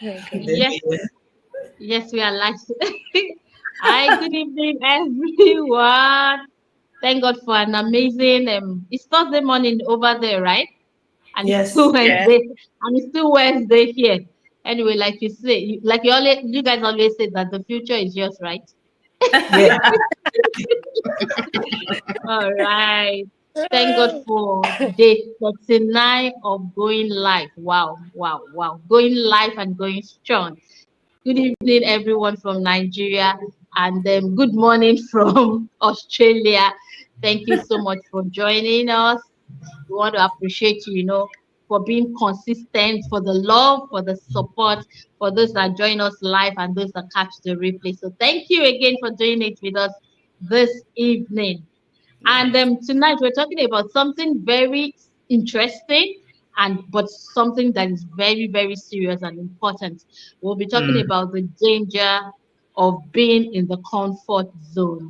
Yes, yes, we are live. Hi, good evening, everyone. Thank God for an amazing. It's Thursday morning over there, right? And it's still Yes. Yeah. Wednesday, and it's still Wednesday here. Anyway, like you say, like you guys always say that the future is yours, right? Yeah. All right. Thank God for day 39 of going live. Wow, wow, wow. Going live and going strong. Good evening, everyone from Nigeria, and good morning from Australia. Thank you so much for joining us. We want to appreciate you, for being consistent, for the love, for the support, for those that join us live and those that catch the replay. So thank you again for doing it with us this evening. And tonight we're talking about something very interesting and but something that is very, very serious and important. We'll be talking Mm. about the danger of being in the comfort zone.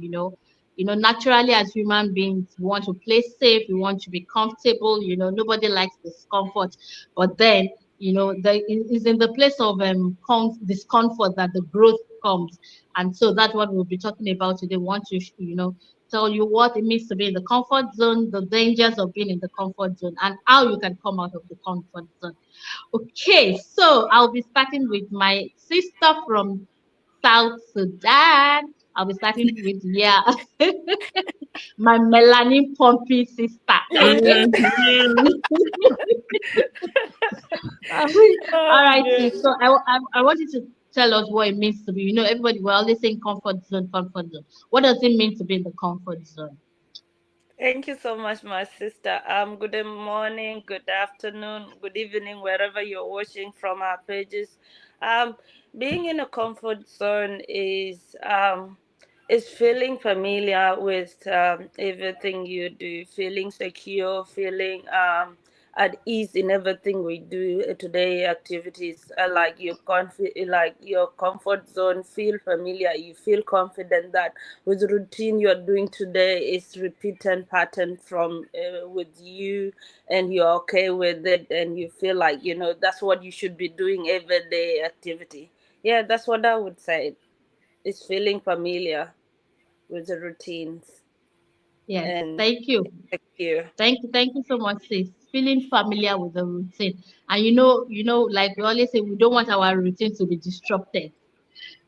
Naturally as human beings, we want to play safe, we want to be comfortable, nobody likes discomfort. But then, it's in the place of discomfort that the growth comes. And so that's what we'll be talking about today. We want to, tell you what it means to be in the comfort zone, the dangers of being in the comfort zone, and how you can come out of the comfort zone. Okay, so I'll be starting with my sister from South Sudan. I'll be starting with, my melanin pumpy sister. Okay. Mhm. All Oh, right, dear. sis. So I want you to tell us what it means to be. Everybody, we're always saying comfort zone, comfort zone. What does it mean to be in the comfort zone? Thank you so much, my sister. Good morning, good afternoon, good evening, wherever you're watching from our pages. Um, Being in a comfort zone is feeling familiar with everything you do, feeling secure, feeling at ease in everything we do. Today activities are like your comfort zone. Feel familiar. You feel confident that with routine you're doing today is repeated pattern from with you, and you're okay with it, and you feel like that's what you should be doing everyday activity. Yeah, that's what I would say. It's feeling familiar with the routines Yes, and thank you. secure. Thank you so much, sis. Feeling familiar with the routine. And like we always say, we don't want our routine to be disrupted.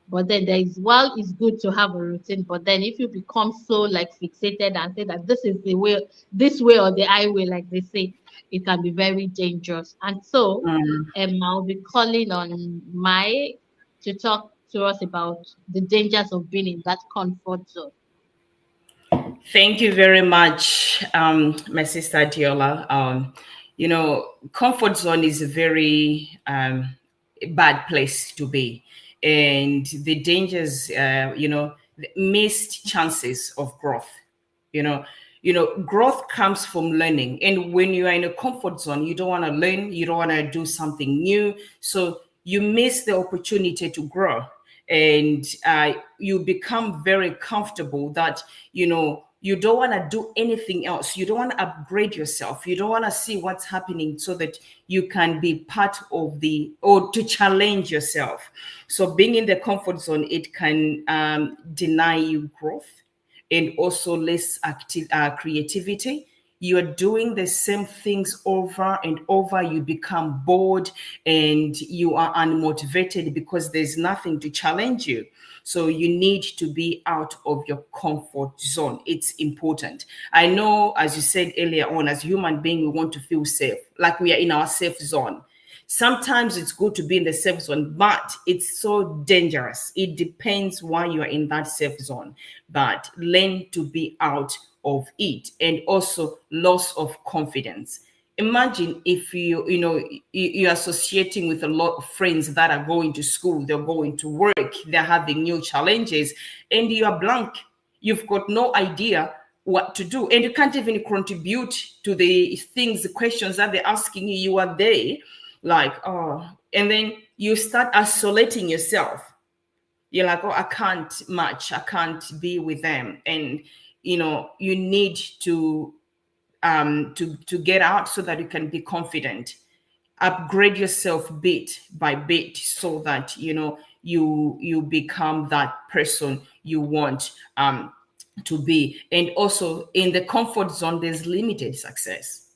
But then while it's good to have a routine, but then if you become so like fixated and say that this is the way, this way or the highway, like they say, it can be very dangerous. And so Mm. I'll be calling on Mai to talk to us about the dangers of being in that comfort zone. Thank you very much, my sister Diola. Comfort zone is a very bad place to be, and the dangers, the missed chances of growth. You know, growth comes from learning, and when you are in a comfort zone, you don't want to learn, you don't want to do something new, so you miss the opportunity to grow, and you become very comfortable that you don't want to do anything else. You don't want to upgrade yourself. You don't want to see what's happening so that you can be part of or to challenge yourself. So being in the comfort zone, it can deny you growth and also less active creativity. You are doing the same things over and over. You become bored and you are unmotivated because there's nothing to challenge you. So you need to be out of your comfort zone. It's important. I know, as you said earlier on, as a human being, we want to feel safe, like we are in our safe zone. Sometimes it's good to be in the safe zone, but it's so dangerous. It depends why you are in that safe zone. But learn to be out of it, and also loss of confidence. Imagine if you're associating with a lot of friends that are going to school, they're going to work, they're having new challenges, and you are blank. You've got no idea what to do, and you can't even contribute to the things, the questions that they're asking you. You are there like, oh, and then you start isolating yourself. You're like, oh, I can't match, I can't be with them. And you need to get out so that you can be confident. upgrade yourself bit by bit so that you become that person you want to be. And also in the comfort zone, there's limited success.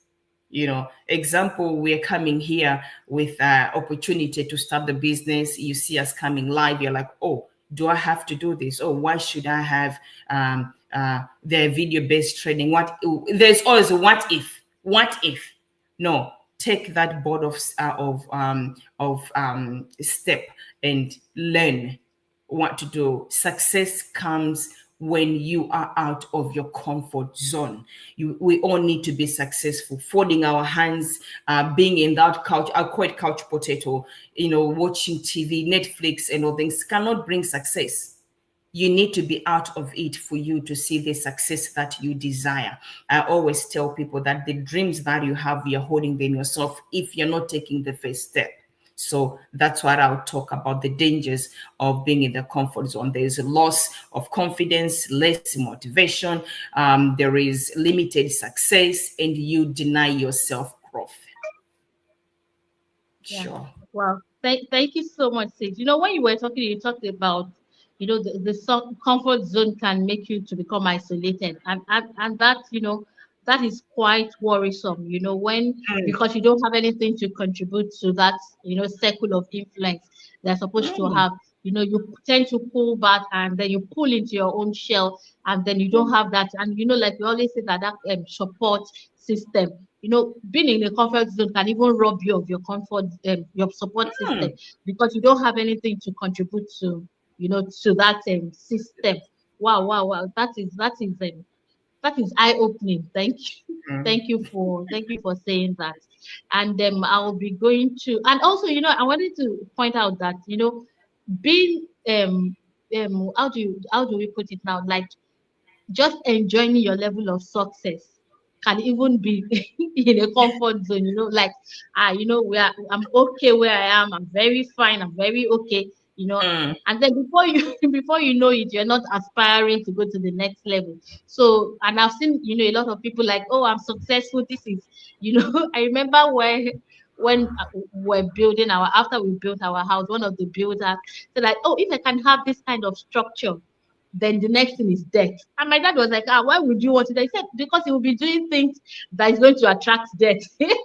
Example, we're coming here with opportunity to start the business. You see us coming live, you're like, oh, do I have to do this? Oh, why should I have the video-based training? There's always a what if. No, take that board of step and learn what to do. Success comes when you are out of your comfort zone. We all need to be successful. Folding our hands, being in that couch, I call it couch potato, watching TV, Netflix, and all things cannot bring success. You need to be out of it for you to see the success that you desire. I always tell people that the dreams that you have, you're holding them yourself if you're not taking the first step. So that's what I'll talk about, the dangers of being in the comfort zone. There is a loss of confidence, less motivation, there is limited success, and you deny yourself growth. Yeah. Sure. Well, thank you so much, Sid. When you were talking, you talked about, the comfort zone can make you to become isolated. And that, that is quite worrisome, when, Mm, because you don't have anything to contribute to that, circle of influence they're supposed to mm, have. You tend to pull back and then you pull into your own shell, and then you don't have that. And, like we always say, that support system. Being in a comfort zone can even rob you of your comfort, your support system, mm, because you don't have anything to contribute to that system. Wow, wow, wow. That is eye opening. Thank you, mm, thank you for saying that. And I'll be going to, and also, I wanted to point out that, being how do we put it now, like, just enjoying your level of success can even be in a comfort zone, like, I'm okay where I am, I'm very fine, I'm very okay, mm. and then before you before you know it, you're not aspiring to go to the next level. So, and I've seen, a lot of people like, oh, I'm successful. This is, I remember when we're building after we built our house, one of the builders said like, oh, if I can have this kind of structure, then the next thing is death. And my dad was like, why would you want it? I said, because he will be doing things that is going to attract death. Look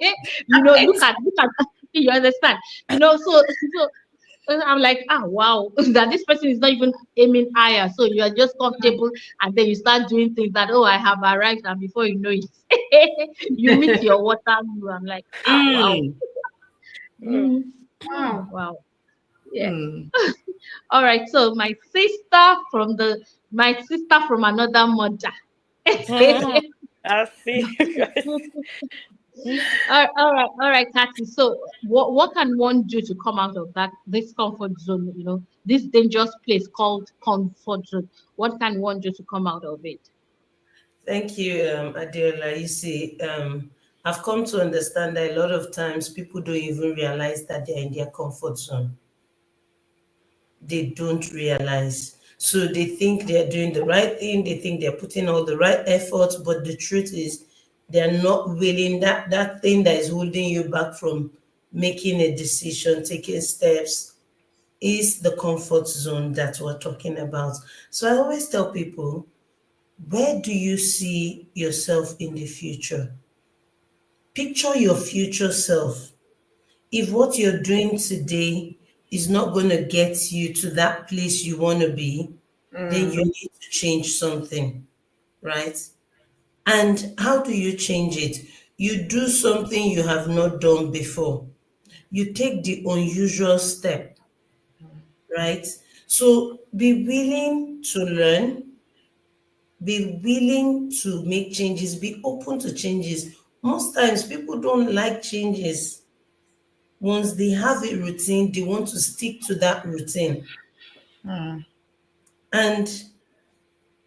Right. at, you understand? So I'm like, wow, that this person is not even aiming higher. So you are just comfortable, and then you start doing things that, oh, I have arrived, and before you know it, you meet your water. I'm like, wow. Mm. Mm, Wow. wow. Yeah. Mm. All right. So my sister from another mother. I see you guys. All right, Kathy. So, what can one do to come out of this comfort zone? This dangerous place called comfort zone. What can one do to come out of it? Thank you, Adela. You see, I've come to understand that a lot of times people don't even realize that they're in their comfort zone. They don't realize. So they think they're doing the right thing, they think they're putting all the right efforts, but the truth is they're not willing, that thing that is holding you back from making a decision, taking steps, is the comfort zone that we're talking about. So I always tell people, where do you see yourself in the future? Picture your future self. If what you're doing today is not going to get you to that place you want to be, then you need to change something, right? And how do you change it? You do something you have not done before. You take the unusual step, right? So be willing to learn, be willing to make changes, be open to changes. Most times people don't like changes. Once they have a routine, they want to stick to that routine. Mm. And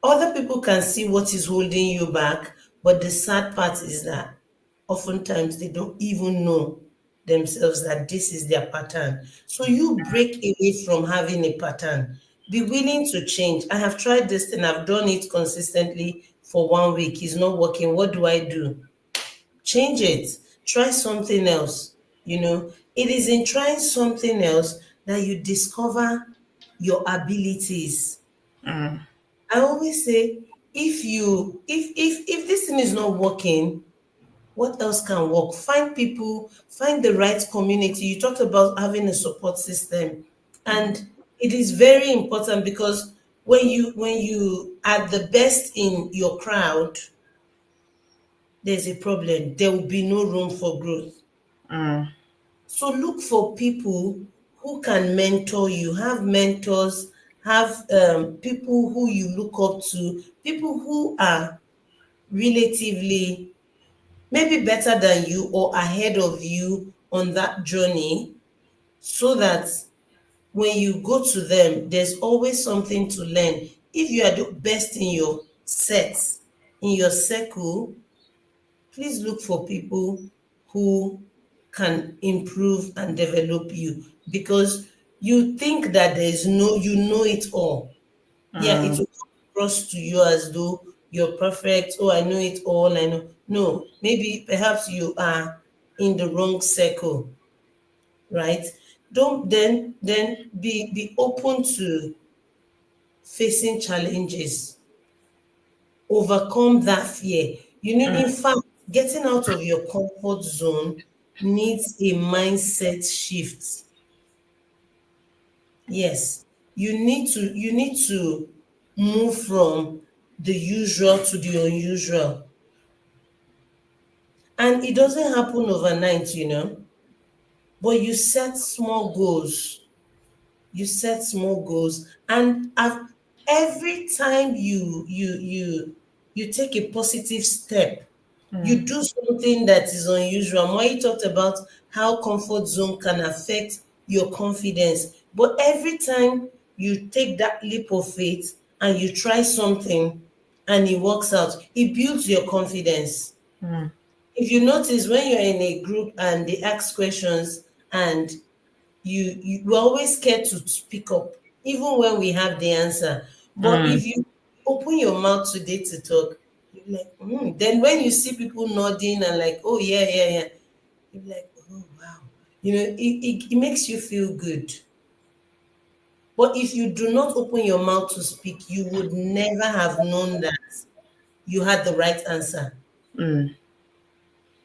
other people can see what is holding you back, but the sad part is that oftentimes they don't even know themselves that this is their pattern. So you break away from having a pattern. Be willing to change. I have tried this thing, I've done it consistently for 1 week. It's not working. What do I do? Change it. Try something else. You know, it is in trying something else that you discover your abilities. I always say, if this thing is not working, what else can work? Find people, find the right community. You talked about having a support system, and it is very important because when you are the best in your crowd, there's a problem. There will be no room for growth. So look for people who can mentor you, have mentors, have people who you look up to, people who are relatively maybe better than you or ahead of you on that journey, so that when you go to them, there's always something to learn. If you are the best in your set, in your circle, please look for people who can improve and develop you, because you think that there's no, you know it all. Yeah, it will come across to you as though you're perfect. Oh, I know it all. I know. No, maybe perhaps you are in the wrong circle, right? Don't then be open to facing challenges, overcome that fear. You need, in fact, getting out of your comfort zone needs a mindset shift. Yes, you need to move from the usual to the unusual. And it doesn't happen overnight, but you set small goals. You set small goals, and every time you take a positive step, you do something that is unusual. Moi talked about how comfort zone can affect your confidence. But every time you take that leap of faith and you try something and it works out, it builds your confidence. If you notice, when you're in a group and they ask questions and we're always scared to speak up, even when we have the answer. But if you open your mouth today to talk, you're like, then when you see people nodding and like, oh yeah, yeah, yeah, you're like, oh wow. It makes you feel good. But if you do not open your mouth to speak, you would never have known that you had the right answer.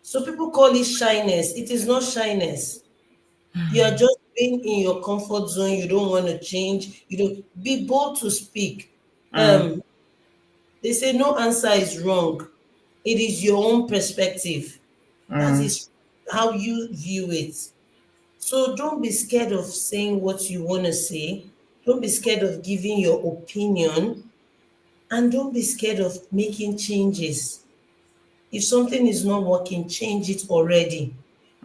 So people call it shyness. It is not shyness. You are just being in your comfort zone. You don't want to change. You don't be bold to speak. Um, they say no answer is wrong. It is your own perspective. That is how you view it. So don't be scared of saying what you want to say. Don't be scared of giving your opinion. And don't be scared of making changes. If something is not working, change it already.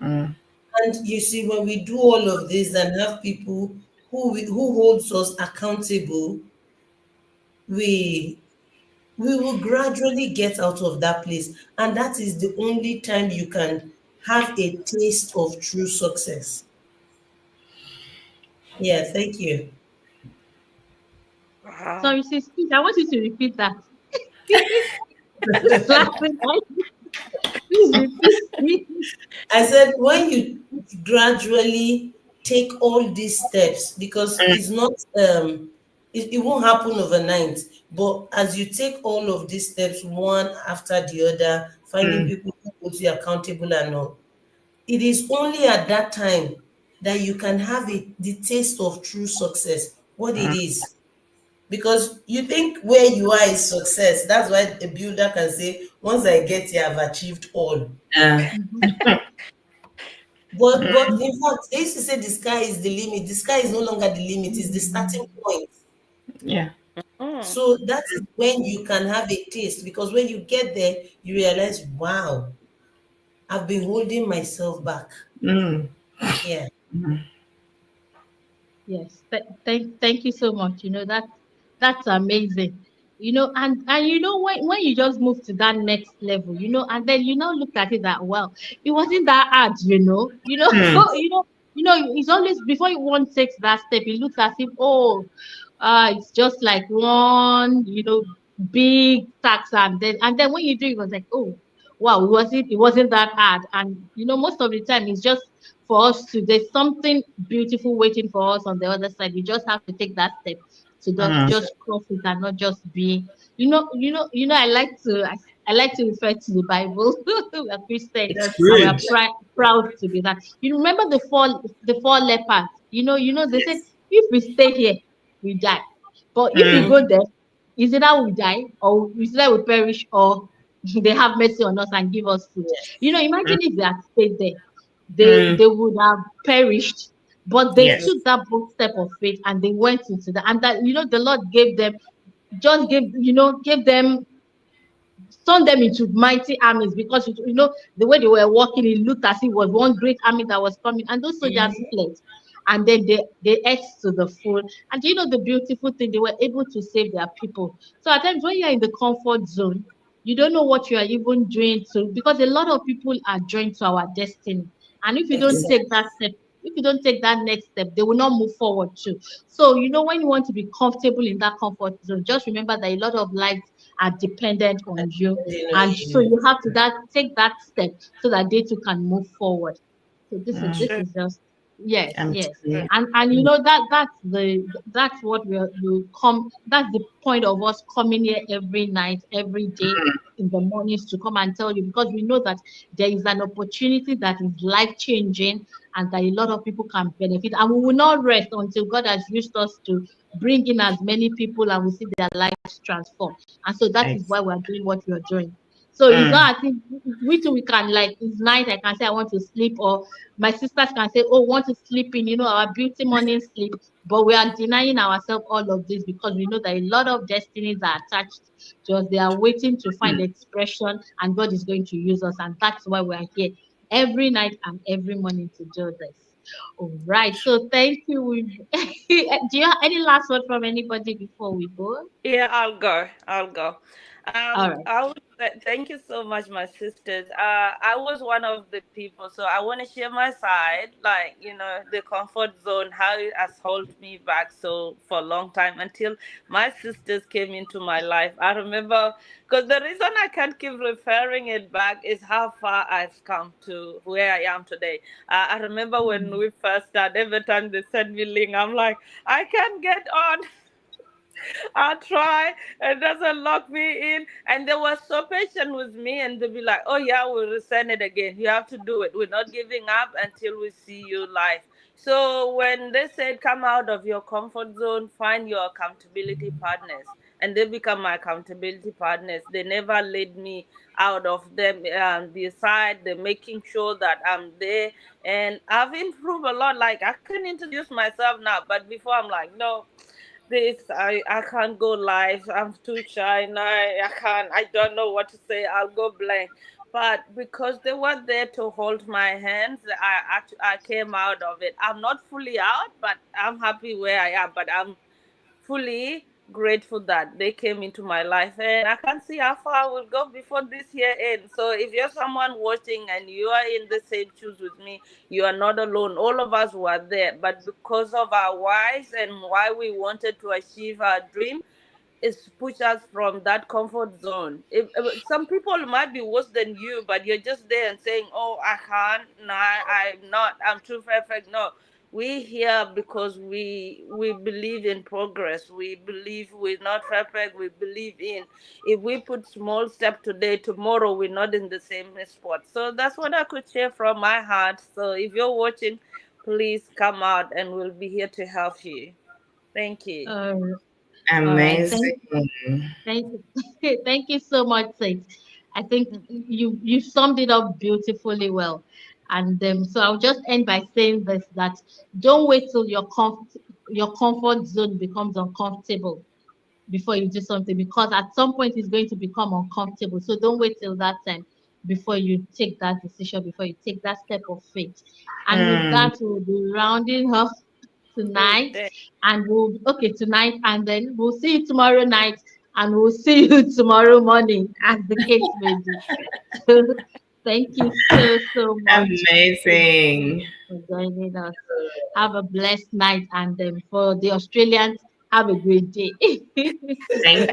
And you see, when we do all of this and have people who holds us accountable, we we will gradually get out of that place. And that is the only time you can have a taste of true success. Yeah, thank you. Wow. Sorry, sis, please, I want you to repeat that. Just laughing. Please repeat. I said, when you gradually take all these steps, because it's not, it won't happen overnight, but as you take all of these steps one after the other, finding people who hold you accountable and all, it is only at that time that you can have the taste of true success, what it is. Because you think where you are is success. That's why a builder can say, once I get here, I've achieved all. Mhm. But in fact, they used to say the sky is the limit. The sky is no longer the limit, it's the starting point. Yeah. Mm. So that is when you can have a taste, because when you get there, you realize, wow, I've been holding myself back. Yeah. Yes, thank you so much. That's amazing. And when you just move to that next level, and then look at it that, well, it wasn't that hard, it's always before you one takes that step, it looks as if, oh, it's just like one, big tax, and then when you do it was like, oh, wow, it wasn't that hard. And most of the time it's just for us to, there's something beautiful waiting for us on the other side. We just have to take that step to just cross it and not just be, I like to refer to the Bible. We're Christians It's and we good. are proud to be that. You remember the four lepers? They said Yes. if we stay here, we die. But if we Mm, go there, is it that we die or is it that we perish or they have mercy on us and give us food? mm, Imagine if they had stayed there, they mm, they would have perished. But they yes. took that bold step of faith and they went into that, and that the Lord gave them, just gave them, turned them into mighty armies, because the way they were walking, it looked as if it was one great army that was coming, and those soldiers fled, and then they ate to the full. And the beautiful thing, they were able to save their people. So at times when you're in the comfort zone, you don't know what you are even doing to, because a lot of people are joined to our destiny, and if you don't take Exactly. that step, if you don't take that next step, they will not move forward too. So when you want to be comfortable in that comfort zone, just remember that a lot of lives are dependent on you, Depending on and so you. you have to take that step so that they too can move forward. So this True. is just, yes, I'm yes. True. saying, And that's what we come, that's the point of us coming here every night, every day, in the mornings, to come and tell you, because we know that there is an opportunity that is life changing and that a lot of people can benefit, and we will not rest until God has used us to bring in as many people and we see their lives transform. And so that is it's, why we are doing what we are doing. So it's mm, not as if we too, we can, like, it's night, I can say I want to sleep, or my sisters can say, oh, want to sleep in, our beauty morning sleep. But we are denying ourselves all of this because we know that a lot of destinies are attached to us. They are waiting to find expression, and God is going to use us. And that's why we are here every night and every morning to do this. All right. So thank you. Do you have any last word from anybody before we go? Yeah, I'll go. I'll go. All right. I would thank you so much, my sisters. I was one of the people, so I want to share my side, like the comfort zone, how it has held me back so for a long time until my sisters came into my life. I remember, because the reason I can't keep referring it back is how far I've come to where I am today. I remember when we first started, every time they send me link, I'm like, I can't get on. I try, it doesn't lock me in. And they were so patient with me, and they'll be like, oh, yeah, we'll resend it again. You have to do it. We're not giving up until we see you live. So when they said, come out of your comfort zone, find your accountability partners, and they become my accountability partners. They never let me out of them. Beside, they're making sure that I'm there. And I've improved a lot. Like, I can introduce myself now, but before I'm like, no, I can't go live. I'm too shy now. I can't. I don't know what to say. I'll go blank. But because they were there to hold my hands, I came out of it. I'm not fully out, but I'm happy where I am. But I'm fully grateful that they came into my life, and I can't see how far I will go before this year ends. So if you're someone watching and you are in the same shoes with me, you are not alone. All of us were there, but because of our whys and why we wanted to achieve our dream, is push us from that comfort zone. Some people might be worse than you, but you're just there and saying, "Oh, I can't. No, I'm not. I'm too perfect." No, we here because we believe in progress. We believe we're not perfect. We believe in, if we put small step today, tomorrow we're not in the same spot. So that's what I could share from my heart. So if you're watching, please come out, and we'll be here to help you. Thank you. Uh, all right. amazing. Thank you. Thank you so much, Sis. I think you summed it up beautifully well. And so I'll just end by saying this, that don't wait till your comfort zone becomes uncomfortable before you do something, because at some point it's going to become uncomfortable. So don't wait till that time before you take that decision, before you take that step of faith. And with Mm, that, we'll be rounding up Good tonight, day. and tonight, and then we'll see you tomorrow night, and we'll see you tomorrow morning, as the case may be. So thank you so much amazing. for joining us. Have a blessed night, and for the Australians, have a great day. Thank you